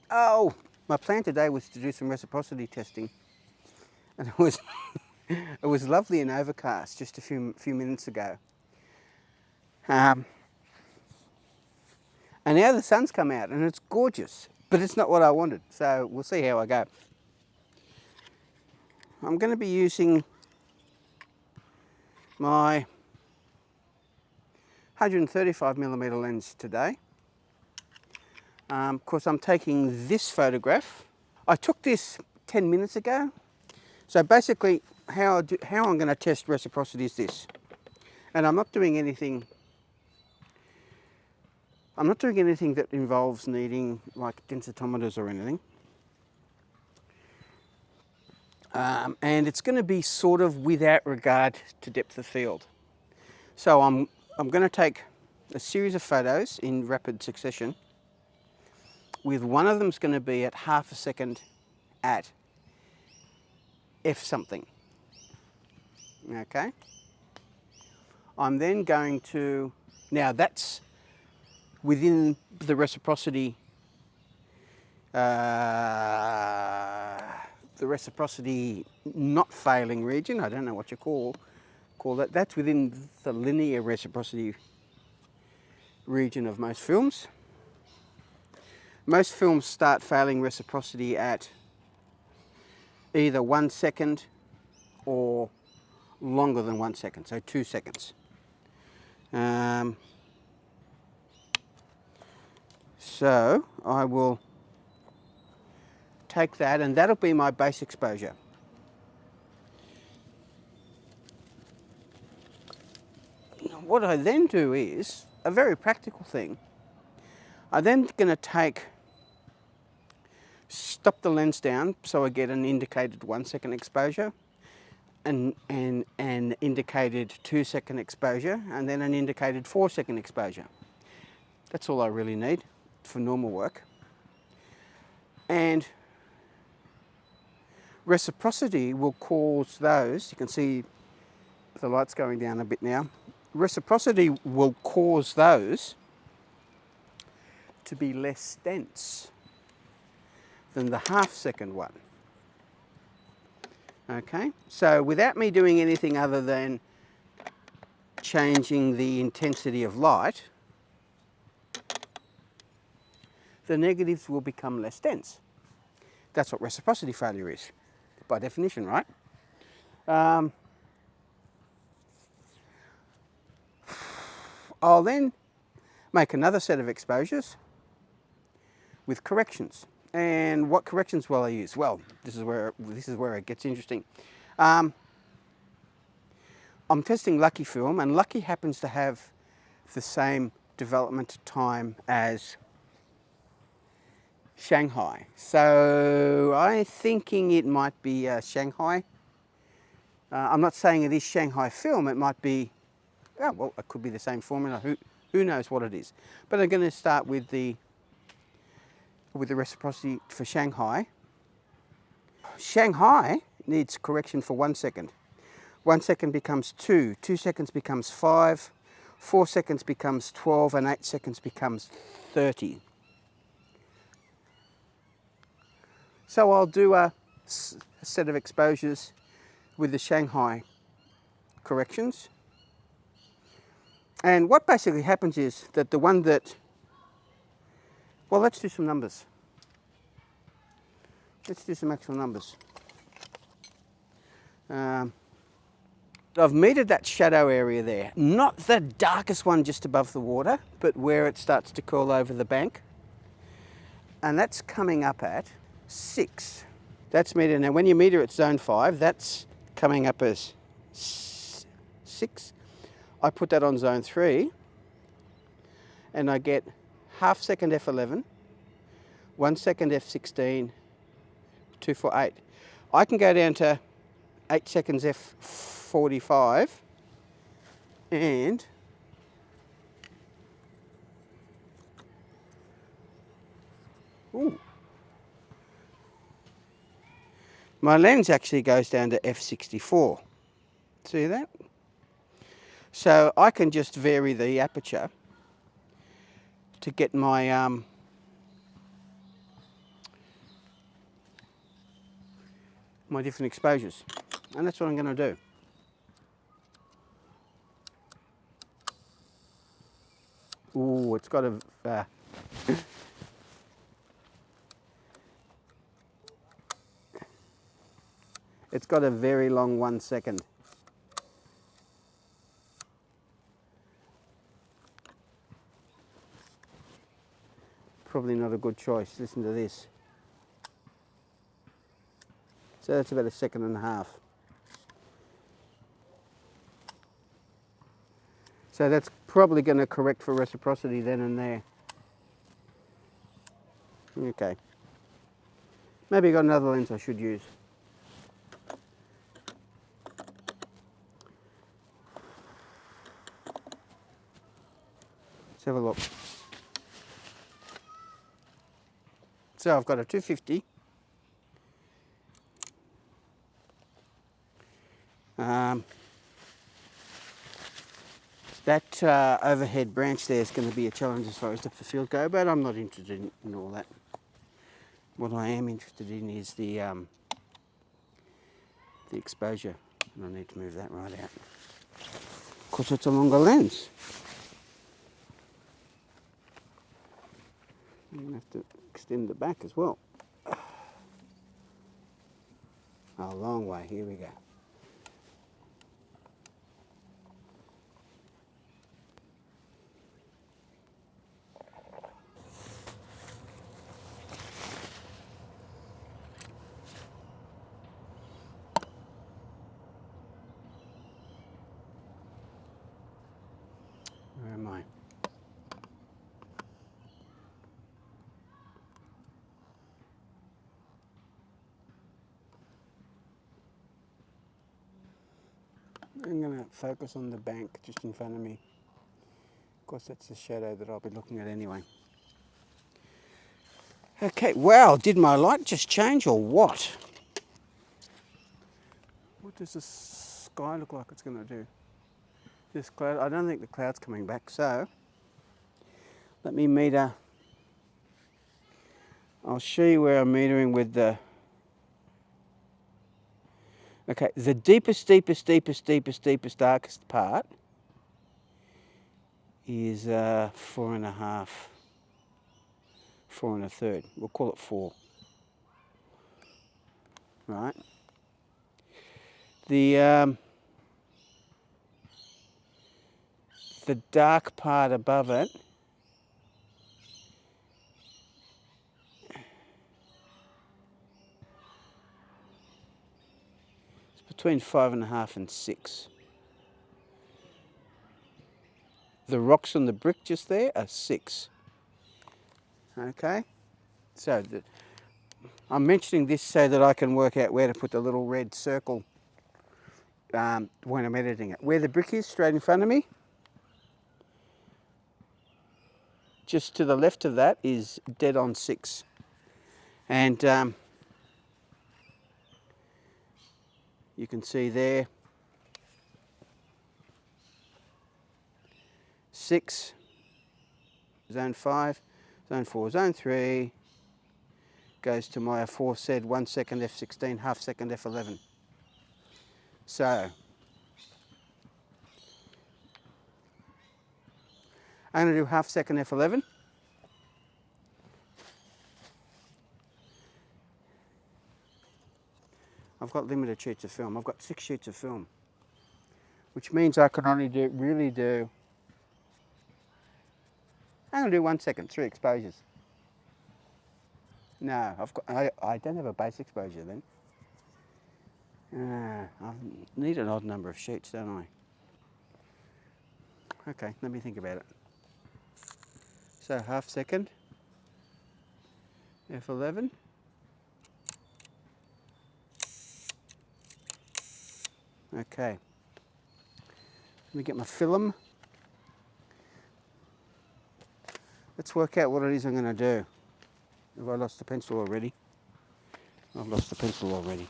Oh, my plan today was to do some reciprocity testing, and it was it was lovely and overcast just a few minutes ago. And now the sun's come out and it's gorgeous, but it's not what I wanted. So we'll see how I go. I'm going to be using my 135mm lens today. Of course, I'm taking this photograph. I took this 10 minutes ago. So basically, how I'm going to test reciprocity is this. And I'm not doing anything that involves needing like densitometers or anything. And it's going to be sort of without regard to depth of field. So I'm going to take a series of photos in rapid succession, with one of them's going to be at half a second at f something. Okay. I'm then going to, now that's within the reciprocity not failing region. I don't know what you call that. That's within the linear reciprocity region of most films. Most films start failing reciprocity at either 1 second or longer than 1 second, so 2 seconds. So I will take that, and that'll be my base exposure. What I then do is a very practical thing. I'm then going to stop the lens down so I get an indicated 1 second exposure, and an indicated 2 second exposure, and then an indicated 4 second exposure. That's all I really need for normal work. And reciprocity will cause those, you can see the light's going down a bit now, reciprocity will cause those to be less dense than the half second one. Okay, so without me doing anything other than changing the intensity of light, the negatives will become less dense. That's what reciprocity failure is, by definition, right? I'll then make another set of exposures with corrections. And what corrections will I use? Well, this is where it gets interesting. I'm testing Lucky film, and Lucky happens to have the same development time as Shanghai. So I'm thinking it might be Shanghai. I'm not saying it is Shanghai film. It might be, oh, well, it could be the same formula. Who knows what it is? But I'm going to start with the reciprocity for Shanghai. Shanghai needs correction for 1 second. 1 second becomes 2, 2 seconds becomes 5, 4 seconds becomes 12, and 8 seconds becomes 30. So I'll do a set of exposures with the Shanghai corrections. And what basically happens is that the one that, well, let's do some numbers. Let's do some actual numbers. I've metered that shadow area there, not the darkest one just above the water, but where it starts to curl over the bank. And that's coming up at 6. That's metered. Now when you meter at zone 5, that's coming up as 6. I put that on zone 3 and I get half second F11, 1 second F16, 2, 4, 8. I can go down to 8 seconds F45 and ooh, my lens actually goes down to F64. See that? So I can just vary the aperture to get my my different exposures. And that's what I'm going to do. Ooh, it's got a... it's got a very long 1 second. Probably not a good choice. Listen to this. So that's about 1.5 seconds. So that's probably going to correct for reciprocity then and there. Okay. Maybe I got another lens I should use. Let's have a look. So I've got a 250. That overhead branch there is going to be a challenge as far as depth of field go, but I'm not interested in all that. What I am interested in is the exposure, and I need to move that right out because it's a longer lens. I'm going to have to extend the back as well. A long way, here we go. Where am I? I'm going to focus on the bank just in front of me. Of course, that's the shadow that I'll be looking at anyway. Okay, wow, did my light just change or what? What does the sky look like it's going to do? This cloud, I don't think the cloud's coming back, so let me meter. I'll show you where I'm metering with the... Okay, the deepest, darkest part is 4.5, 4 1/3. We'll call it 4. Right. The dark part above it is between 5.5 and 6. The rocks on the brick just there are 6. Okay, so I'm mentioning this so that I can work out where to put the little red circle when I'm editing it. Where the brick is, straight in front of me, just to the left of that is dead on 6. And you can see there, 6, zone 5, zone 4, zone 3, goes to my aforesaid 1 second F16, half second F11. So, I'm going to do half second F11. I've got limited sheets of film. I've got 6 sheets of film, which means I can only really do, I'm going to do 1 second, 3 exposures. No, I don't have a base exposure then. I need an odd number of sheets, don't I? Okay, let me think about it. So half second, F11. Okay, let me get my film. Let's work out what it is I'm going to do. Have I lost the pencil already? I've lost the pencil already.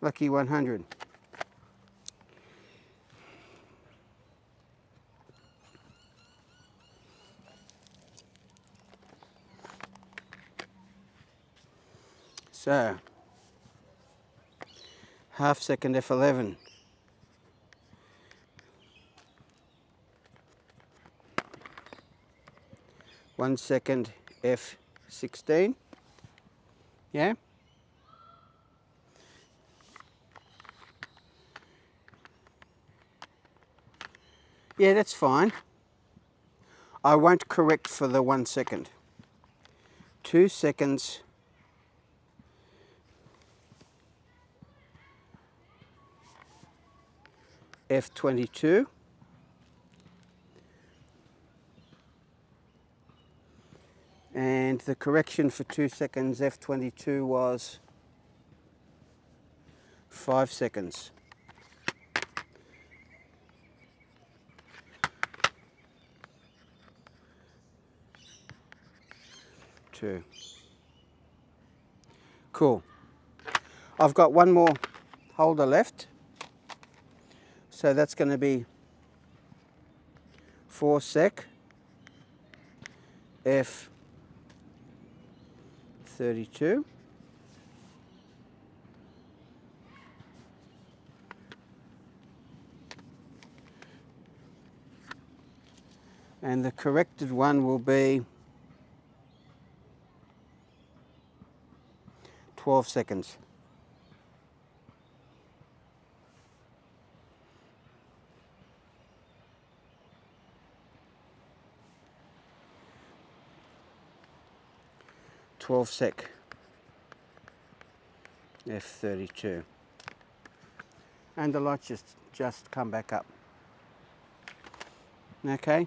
Lucky 100. So, half second F11. One second F16. Yeah? Yeah, that's fine. I won't correct for the 1 second. 2 seconds F22. And the correction for 2 seconds F22 was 5 seconds. Two. Cool. I've got one more holder left. So that's going to be 4 sec F32. And the corrected one will be 12 seconds. Sec F32. And the lights just come back up. Okay.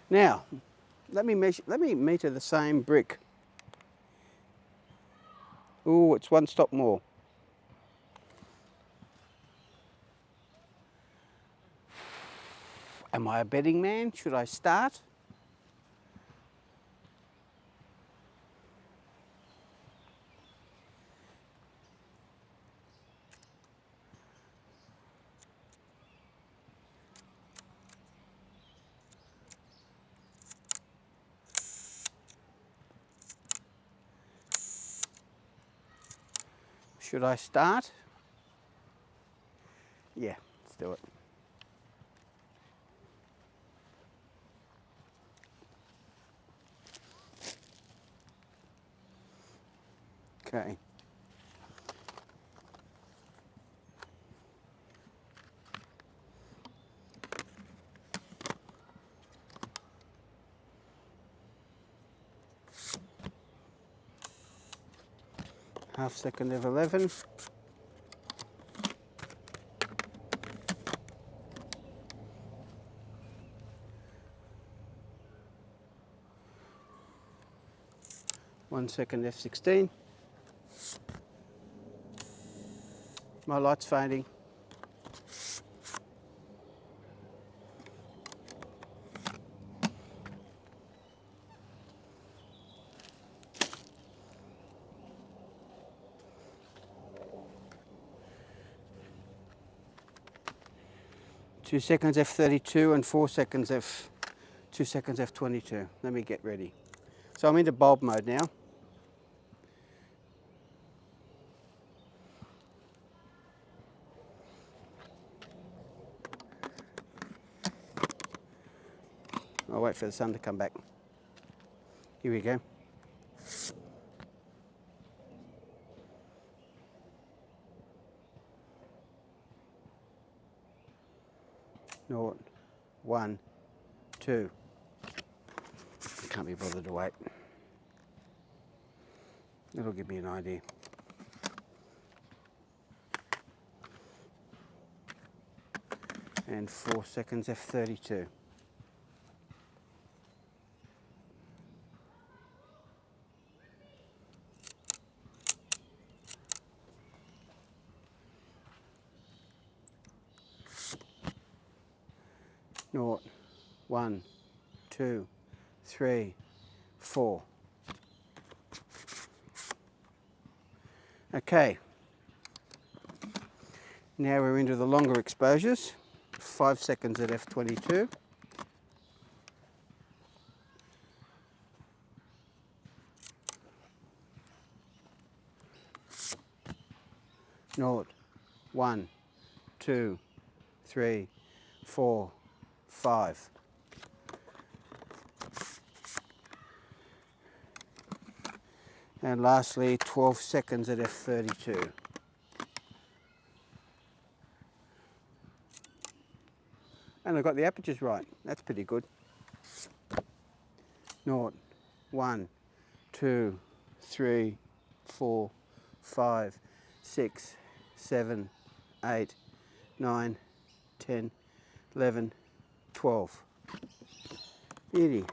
Now, let me meter the same brick. Ooh, it's 1 stop more. Am I a betting man? Should I start? Should I start? Yeah, let's do it. Okay. Half second of 11. One second F16. My light's fading. Two seconds F32 and 4 seconds 2 seconds F22. Let me get ready. So I'm into bulb mode now. I'll wait for the sun to come back. Here we go. Naught, 1, 2. I can't be bothered to wait. That'll give me an idea. And 4 seconds F32. Naught, 1, 2, 3, 4. Okay. Now we're into the longer exposures. 5 seconds at F22. 0, 1, 2, 3, 4, 5. And lastly, 12 seconds at F32. And I got the apertures right. That's pretty good. 0, 1, 2, 3, 4, 5, 6, 7, 8, 9, 10, 11, 12. Beauty.